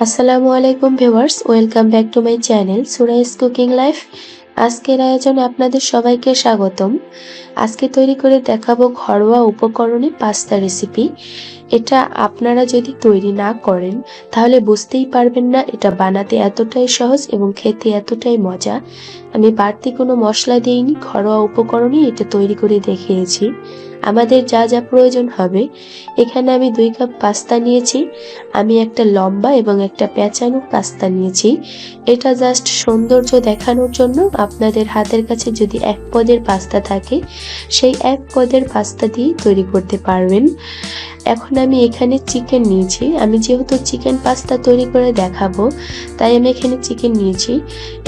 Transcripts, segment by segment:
আসসালামু আলাইকুম viewers, welcome back to my channel সুরাইস কুকিং লাইফ। আজকের আয়োজনে আপনাদের সবাইকে স্বাগতম। আজকে তৈরি করে দেখাবো ঘরোয়া উপকরণে পাস্তা রেসিপি। এটা আপনারা যদি তৈরি না করেন তাহলে বুঝতেই পারবেন না এটা বানাতে এতটাই সহজ এবং খেতে এতটাই মজা। আমি বাড়তি কোনো মশলা দিইনি, ঘরোয়া উপকরণে এটা তৈরি করে দেখিয়েছি। আমাদের যা যা প্রয়োজন হবে, এখানে আমি 2 কাপ পাস্তা নিয়েছি। আমি একটা লম্বা এবং একটা পেঁচানো পাস্তা নিয়েছি। এটা জাস্ট সৌন্দর্য দেখানোর জন্য। আপনাদের হাতের কাছে যদি 1 পদের পাস্তা থাকে, সেই 1 পদের পাস্তা দিয়ে তৈরি করতে পারবেন। এখন আমি এখানে চিকেন নিয়েছি। আমি যেহেতু চিকেন পাস্তা তৈরি করে দেখাবো, তাই আমি এখানে চিকেন নিয়েছি।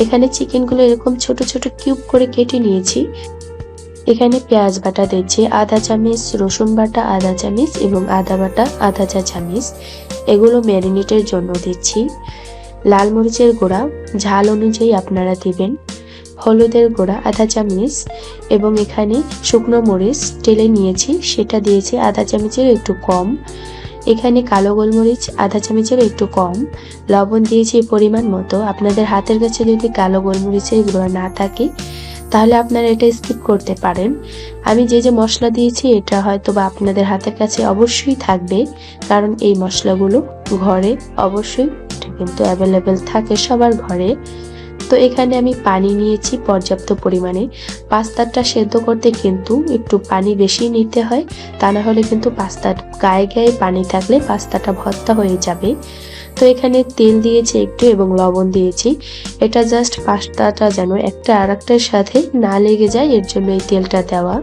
এখানে চিকেনগুলো এরকম ছোট ছোট কিউব করে কেটে নিয়েছি। এখানে পেঁয়াজ বাটা দিচ্ছি আধা চামচ, রসুন বাটা আধা চামচ এবং আদা বাটা আধা চা চামচ। এগুলো ম্যারিনেটের জন্য দিচ্ছি। লাল মরিচের গুঁড়া ঝাল অনুযায়ী আপনারা দিবেন। হলুদের গুঁড়া আধা চামচ এবং এখানে শুকনো মরিচ টেলে নিয়েছি, সেটা দিয়েছি আধা চামচের একটু কম। এখানে কালো গোলমরিচ আধা চামচের একটু কম। লবণ দিয়েছি পরিমাণ মতো। আপনাদের হাতের কাছে যদি কালো গোলমরিচের গুঁড়া না থাকে তাহলে আপনারা এটা স্কিপ করতে পারেন। আমি যে মশলা দিয়েছি এটা হয়তো বা আপনাদের হাতের কাছে অবশ্যই থাকবে, কারণ এই মশলাগুলো ঘরে অবশ্যই কিন্তু অ্যাভেলেবেল থাকে সবার ঘরে। তো এখানে আমি পানি নিয়েছি পর্যাপ্ত পরিমাণে। পাস্তাটা সেদ্ধ করতে কিন্তু একটু পানি বেশি নিতে হয়, তা না হলে কিন্তু পাস্তার গায়ে গায়ে পানি থাকলে পাস্তাটা ভর্তা হয়ে যাবে। তো এখানে তেল দিয়েছি একটু এবং লবণ দিয়েছি। এটা জাস্ট পাস্তাটা যেন একটা আরেকটার সাথে না লেগে যায়, এর জন্য এই তেলটা দেওয়া।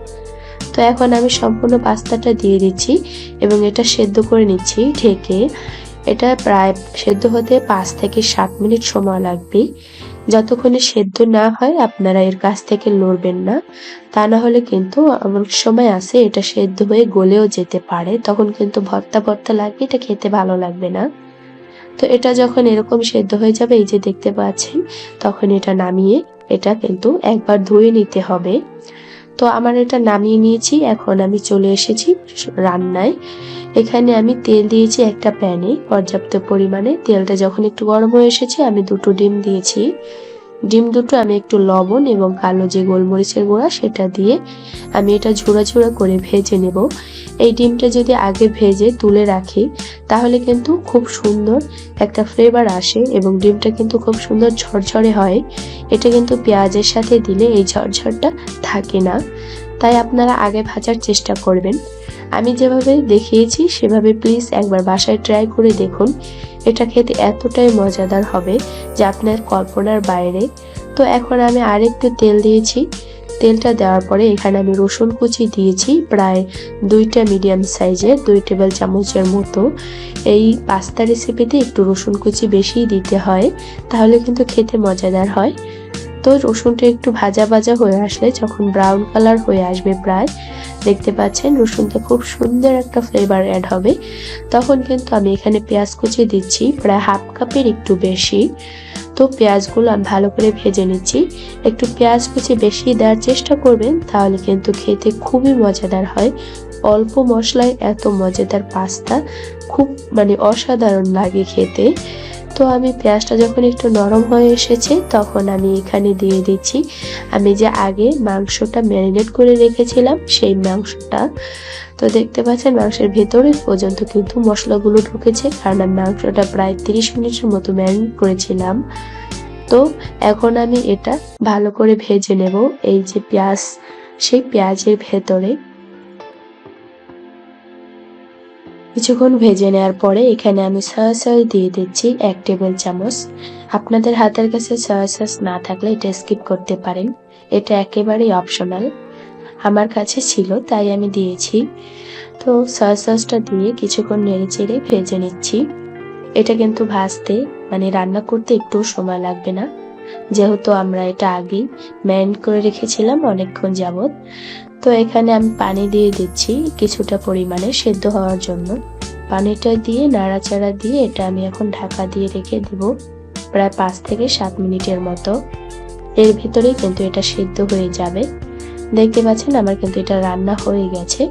তো এখন আমি সম্পূর্ণ পাস্তাটা দিয়ে দিচ্ছি এবং এটা সেদ্ধ করে নিচ্ছি ঢেকে। এটা প্রায় সেদ্ধ হতে 5 থেকে 7 মিনিট সময় লাগবে। যতক্ষণে সেদ্ধ না হয় আপনারা এর কাছ থেকে লড়বেন না, তা না হলে কিন্তু অনেক সময় আছে এটা সেদ্ধ হয়ে গলেও যেতে পারে, তখন কিন্তু ভর্তা ভর্তা লাগবে, এটা খেতে ভালো লাগবে না। তো এটা যখন এরকম সেদ্ধ হয়ে যাবে, এই যে দেখতে পাচ্ছেন, তখন এটা নামিয়ে এটা কিন্তু একবার ধুয়ে নিতে হবে। তো আমার এটা নামিয়ে নিয়েছি। এখন আমি চলে এসেছি রান্নায়। এখানে আমি তেল দিয়েছি একটা প্যানে পর্যাপ্ত পরিমাণে। তেলটা যখন একটু গরম হয়ে এসেছে, আমি 2টো ডিম দিয়েছি। ডিম দুটো আমি একটু লবণ এবং কালো যে গোলমরিচের গুঁড়া সেটা দিয়ে আমি এটা ঝুড়া ঝুড়া করে ভেজে নেব। এই ডিমটা যদি আগে ভেজে তুলে রাখি তাহলে কিন্তু খুব সুন্দর একটা ফ্লেভার আসে এবং ডিমটা কিন্তু খুব সুন্দর ঝরঝরে হয়। এটা কিন্তু পেঁয়াজের সাথে দিলে এই ঝরঝরটা থাকে না, তাই আপনারা আগে ভাজার চেষ্টা করবেন। আমি যেভাবে দেখিয়েছি সেভাবে প্লিজ একবার বাসায় ট্রাই করে দেখুন। এটা খেতে এতটাই মজাদার হবে যে আপনার কল্পনার বাইরে। তো এখন আমি আরেকটু তেল দিয়েছি। তেলটা দেওয়ার পরে এখানে আমি রসুন কুচি দিয়েছি প্রায় 2টা মিডিয়াম সাইজের, 2 টেবিল চামচের মতো। এই পাস্তা রেসিপিতে একটু রসুন কুচি বেশি দিতে হয়, তাহলে কিন্তু খেতে মজাদার হয়। তো রসুনটা একটু ভাজা ভাজা হয়ে আসলে, যখন ব্রাউন কালার হয়ে আসবে প্রায়, দেখতে পাচ্ছেন রসুনটা খুব সুন্দর একটা ফ্লেভার অ্যাড হবে, তখন কিন্তু আমি এখানে পেঁয়াজ কুচি দিচ্ছি প্রায় হাফ কাপের একটু বেশি। তো পেঁয়াজগুলো আমি ভালো করে ভেজে নিচ্ছি। একটু পেঁয়াজ কুচি বেশি দেওয়ার চেষ্টা করবেন, তাহলে কিন্তু খেতে খুবই মজাদার হয়। অল্প মশলায় এত মজাদার পাস্তা খুব অসাধারণ লাগে খেতে। তো আমি পেঁয়াজটা যখন একটু নরম হয়ে এসেছে, তখন আমি এখানে দিয়ে দিচ্ছি আমি যে আগে মাংসটা ম্যারিনেট করে রেখেছিলাম সেই মাংসটা। তো দেখতে পাচ্ছেন মাংসের ভেতরে পর্যন্ত কিন্তু মশলাগুলো ঢুকেছে, কারণ আমি মাংসটা প্রায় 30 মিনিটের মতো ম্যারিনেট করেছিলাম। তো এখন আমি এটা ভালো করে ভেজে নেব। এই যে পেঁয়াজ, সেই পেঁয়াজের ভেতরে কিছুক্ষণ ভেজে নেওয়ার পরে এখানে আমি সয়া সস দিয়ে দিচ্ছি 1 টেবিল চামচ। আপনাদের হাতের কাছে সয়া সস না থাকলে এটা স্কিপ করতে পারেন, এটা একেবারেই অপশনাল। আমার কাছে ছিল তাই আমি দিয়েছি। তো সয়া সসটা দিয়ে কিছুক্ষণ নেড়েচেড়ে ভেজে নিচ্ছি। এটা কিন্তু ভাজতে রান্না করতে একটু সময় লাগবে না, যেহেতু আমরা এটা আগেই ম্যারিনেট করে রেখেছিলাম অনেকক্ষণ যাবত। তো এখানে আমি পানি দিয়ে দিচ্ছি কিছুটা পরিমাণে সেদ্ধ হওয়ার জন্য। পানিটা দিয়ে নাড়াচাড়া দিয়ে এটা আমি এখন ঢাকা দিয়ে রেখে দেব প্রায় 5 থেকে 7 মিনিটের মতো। এর ভিতরেই কিন্তু এটা সেদ্ধ হয়ে যাবে। দেখতে পাচ্ছেন আমার কিন্তু এটা রান্না হয়ে গেছে।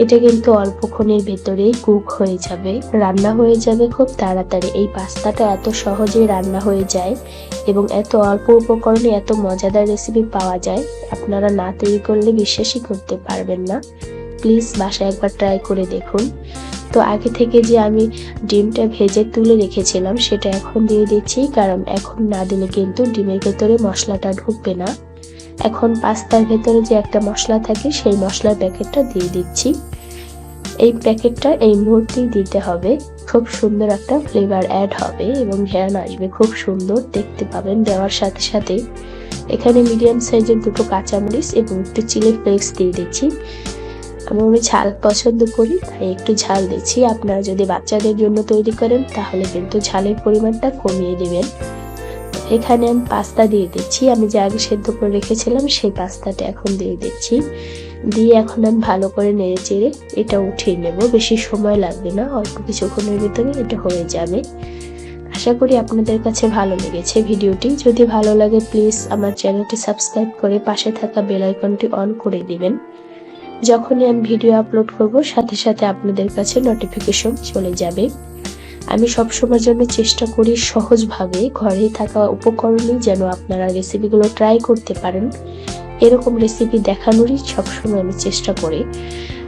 এটা কিন্তু অল্পক্ষণের ভেতরেই কুক হয়ে যাবে, রান্না হয়ে যাবে খুব তাড়াতাড়ি। এই পাস্তাটা এত সহজেই রান্না হয়ে যায় এবং এত অল্প উপকরণে এত মজাদার রেসিপি পাওয়া যায়, আপনারা না তৈরি করলে বিশ্বাসই করতে পারবেন না। প্লিজ বাসায় একবার ট্রাই করে দেখুন। তো আগে থেকে যে আমি ডিমটা ভেজে তুলে রেখেছিলাম সেটা এখন দিয়ে দিচ্ছি, কারণ এখন না দিলে কিন্তু ডিমের ভেতরে মশলাটা ঢুকবে না। এখন পাস্তার ভেতরে যে একটা মশলা থাকে সেই মশলার প্যাকেটটা দিয়ে দিচ্ছি। এই প্যাকেটটা এই মুহূর্তেই দিতে হবে, খুব সুন্দর একটা ফ্লেভার অ্যাড হবে এবং ঘ্রাণ আসবে, খুব সুন্দর দেখতে পাবেন। দেওয়ার সাথে সাথে এখানে মিডিয়াম সাইজের দুটো কাঁচামরিচ এবং একটু চিলি ফ্লেক্স দিয়ে দিচ্ছি। আমি ঝাল পছন্দ করি তাই একটু ঝাল দিচ্ছি। আপনারা যদি বাচ্চাদের জন্য তৈরি করেন তাহলে কিন্তু ঝালের পরিমাণটা কমিয়ে দেবেন। এখানে আমি পাস্তা দিয়ে দিচ্ছি, আমি যে আগে সেদ্ধ করে রেখেছিলাম সেই পাস্তাটা এখন দিয়ে দিচ্ছি। দিয়ে এখন আমি ভালো করে নেড়ে চেড়ে এটা উঠিয়ে নেব। বেশি সময় লাগবে না, অল্প কিছুক্ষণের ভিতরে এটা হয়ে যাবে। আশা করি আপনাদের কাছে ভালো লেগেছে ভিডিওটি। যদি ভালো লাগে প্লিজ আমার চ্যানেলটি সাবস্ক্রাইব করে পাশে থাকা বেল আইকনটি অন করে দিবেন। যখনই আমি ভিডিও আপলোড করব সাথে সাথে আপনাদের কাছে নোটিফিকেশন চলে যাবে। আমি সবসময়ের জন্য চেষ্টা করি সহজভাবে ঘরে থাকা উপকরণেই যেন আপনারা রেসিপিগুলো ট্রাই করতে পারেন, এরকম রেসিপি দেখানোরই সবসময় আমি চেষ্টা করি।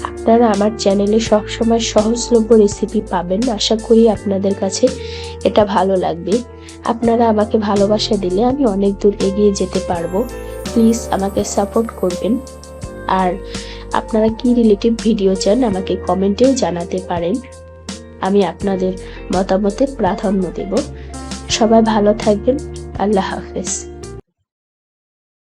আপনারা আমার চ্যানেলে সবসময় সহজলভ্য রেসিপি পাবেন। আশা করি আপনাদের কাছে এটা ভালো লাগবে। আপনারা আমাকে ভালোবাসা দিলে আমি অনেক দূর এগিয়ে যেতে পারবো। প্লিজ আমাকে সাপোর্ট করবেন। আর আপনারা কি রিলেটিভ ভিডিও চান আমাকে কমেন্টেও জানাতে পারেন, আমি আপনাদের মতামতে প্রাধান্য দেব। সবাই ভালো থাকবেন। আল্লাহ হাফেজ।